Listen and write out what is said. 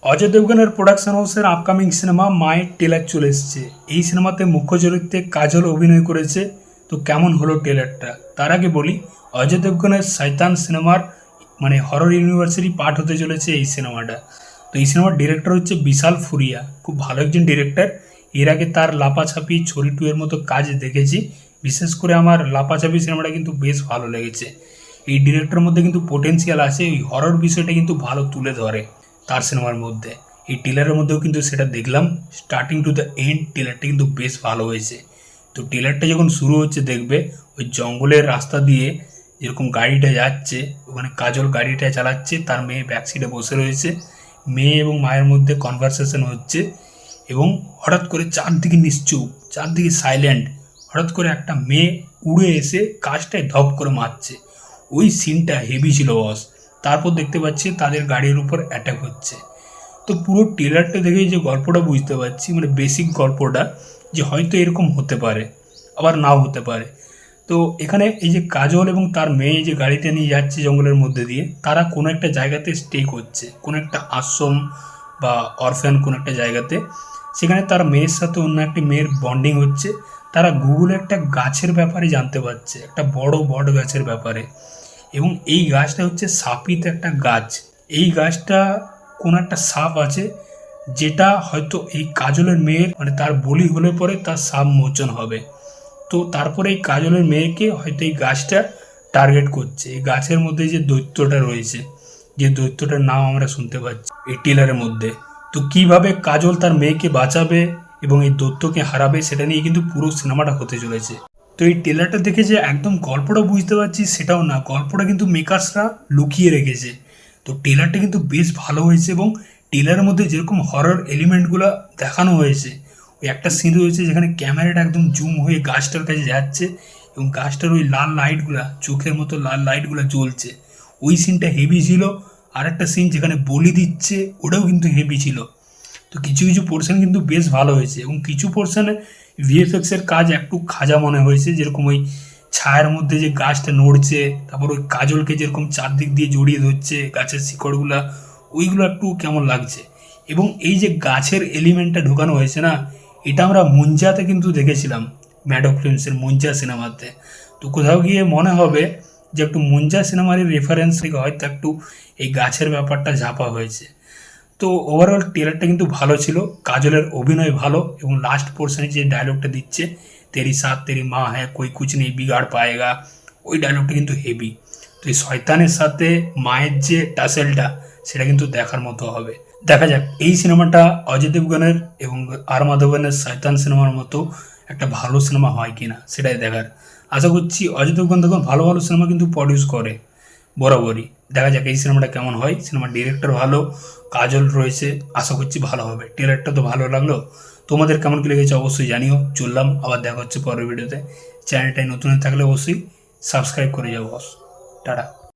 Ajay দেবগনের production হাউসের upcoming cinema মায়ের teller চলে এসেছে। এই সিনেমাতে মুখ্য চরিত্রে কাজল অভিনয় করেছে। তো কেমন হলো টেলারটা তার আগে বলি, অজয় দেবগনের শয়তান সিনেমার হরর ইউনিভার্সিটি পার্ট হতে চলেছে এই সিনেমাটা। তো এই সিনেমার ডিরেক্টর হচ্ছে বিশাল ফুরিয়া, খুব ভালো একজন ডিরেক্টর। এর আগে তার লাপাছাপি, ছড়ি টু এর মতো কাজ দেখেছি। বিশেষ করে আমার লাপাছাপি সিনেমাটা কিন্তু বেশ ভালো লেগেছে। এই ডিরেক্টরের মধ্যে কিন্তু পোটেন্সিয়াল আছে, ওই হরর বিষয়টা কিন্তু ভালো তুলে ধরে তার সিনেমার মধ্যে। এই টেলারের মধ্যেও কিন্তু সেটা দেখলাম, স্টার্টিং টু দ্য এন্ড টেলারটা কিন্তু বেশ ভালো হয়েছে। তো টেলারটা যখন শুরু হচ্ছে দেখবে ওই জঙ্গলের রাস্তা দিয়ে যেরকম গাড়িটা যাচ্ছে, ওখানে কাজল গাড়িটা চালাচ্ছে, তার মেয়ে ব্যাক সিটে বসে রয়েছে, মেয়ে এবং মায়ের মধ্যে কনভারসেশন হচ্ছে এবং হঠাৎ করে চারদিকে নিশ্চুপ, চারদিকে সাইলেন্ট, হঠাৎ করে একটা মেয়ে উড়ে এসে কাজটায় ধপ করে মারছে। ওই সিনটা হেভি ছিল বস। তারপর দেখতে পাচ্ছি তাদের গাড়ির উপর অ্যাটাক হচ্ছে। তো পুরো ট্রেলারটা দেখেই যে গল্পটা বুঝতে পারছি, বেসিক গল্পটা, যে হয়তো এরকম হতে পারে, আবার নাও হতে পারে। তো এখানে এই যে কাজল এবং তার মেয়ে যে গাড়িতে নিয়ে যাচ্ছে জঙ্গলের মধ্যে দিয়ে, তারা কোনো একটা জায়গাতে স্টে করছে, কোনো একটা আশ্রম বা অরফ্যান কোনো একটা জায়গাতে। সেখানে তার মেয়ের সাথে অন্য একটি মেয়ের বন্ডিং হচ্ছে। তারা গুগলে একটা গাছের ব্যাপারে জানতে পারছে, একটা বড় বট গাছের ব্যাপারে। এবং এই গাছটা হচ্ছে সাপিত একটা গাছ। এই গাছটা কোনো একটা সাপ আছে, যেটা হয়তো এই কাজলের মেয়ের তার বলি হলে পরে তার সাপ মোচন হবে। তো তারপরে এই কাজলের মেয়েকে হয়তো এই গাছটা টার্গেট করছে। এই গাছের মধ্যে যে দৈত্যটা রয়েছে, যে দৈত্যটার নাম আমরা শুনতে পাচ্ছি এই টেলারের মধ্যে, তো কিভাবে কাজল তার মেয়েকে বাঁচাবে এবং এই দৈত্যকে হারাবে, সেটা নিয়ে কিন্তু পুরো সিনেমাটা হতে চলেছে। তো এই টেলারটা দেখে যে একদম গল্পটা বুঝতে পারছি সেটাও না, গল্পটা কিন্তু মেকার্সরা লুকিয়ে রেখেছে। তো টেলারটা কিন্তু বেশ ভালো হয়েছে এবং টেলারের মধ্যে যেরকম হরর এলিমেন্টগুলো দেখানো হয়েছে, ওই একটা সিন রয়েছে যেখানে ক্যামেরাটা একদম জুম হয়ে গাছটার কাছে যাচ্ছে এবং গাছটার ওই লাল লাইটগুলা, চোখের মতো লাল লাইটগুলো জ্বলছে, ওই সিনটা হেভি ছিল। আর একটা সিন যেখানে বলি দিচ্ছে, ওটাও কিন্তু হেভি ছিল। তো কিছু কিছু পোর্শন কিন্তু বেশ ভালো হয়েছে এবং কিছু পোর্শনে ভিএফএক্সের কাজ একটু খাজা মনে হয়েছে। যেরকম ওই ছায়ার মধ্যে যে গাছটা নড়ছে, তারপর ওই কাজলকে যেরকম চারদিক দিয়ে জড়িয়ে ধরছে গাছের শিকড়গুলা, ওইগুলো একটু কেমন লাগছে। এবং এই যে গাছের এলিমেন্টটা ঢোকানো হয়েছে না, এটা আমরা মুঞ্জাতে কিন্তু দেখেছিলাম, ম্যাডক ফিল্মসের মুঞ্জা সিনেমাতে। তো কোথাও গিয়ে মনে হবে যে একটু মুঞ্জা সিনেমারই রেফারেন্স থেকে হয়তো একটু এই গাছের ব্যাপারটা ঝাপা হয়েছে। তো ওভারঅল ট্রেলারটা কিন্তু ভালো ছিল, কাজলের অভিনয় ভালো এবং লাস্ট পোর্শনে যে ডায়লগটা দিচ্ছে, তেরি সাথ তেরি মা হ্যাঁ কোই কুছ নেই বিগাড় পায়েগা, ওই ডায়লগটা কিন্তু হেভি। তো এই শয়তানের সাথে মায়ের যে টাসেলটা, সেটা কিন্তু দেখার মতো হবে। দেখা যাক এই সিনেমাটা অজয় দেবগনের এবং আর মাধবনের শয়তান সিনেমার মতো একটা ভালো সিনেমা হয় কিনা, সেটাই দেখার। আশা করছি অজয় দেবগন দেখুন ভালো ভালো সিনেমা কিন্তু প্রডিউস করে বরাবরই। দেখা যাক এই সিনেমাটা কেমন হয়। সিনেমার ডিরেক্টর ভালো, কাজল রয়েছে, আশা করছি ভালো হবে। ট্রেলারটা তো ভালো লাগলো, তোমাদের কেমন কি লেগেছে অবশ্যই জানিও। চললাম, আবার দেখা হচ্ছে পরের ভিডিওতে। চ্যানেলটাই নতুন হয়ে থাকলে অবশ্যই সাবস্ক্রাইব করে যাও বস। টাটা।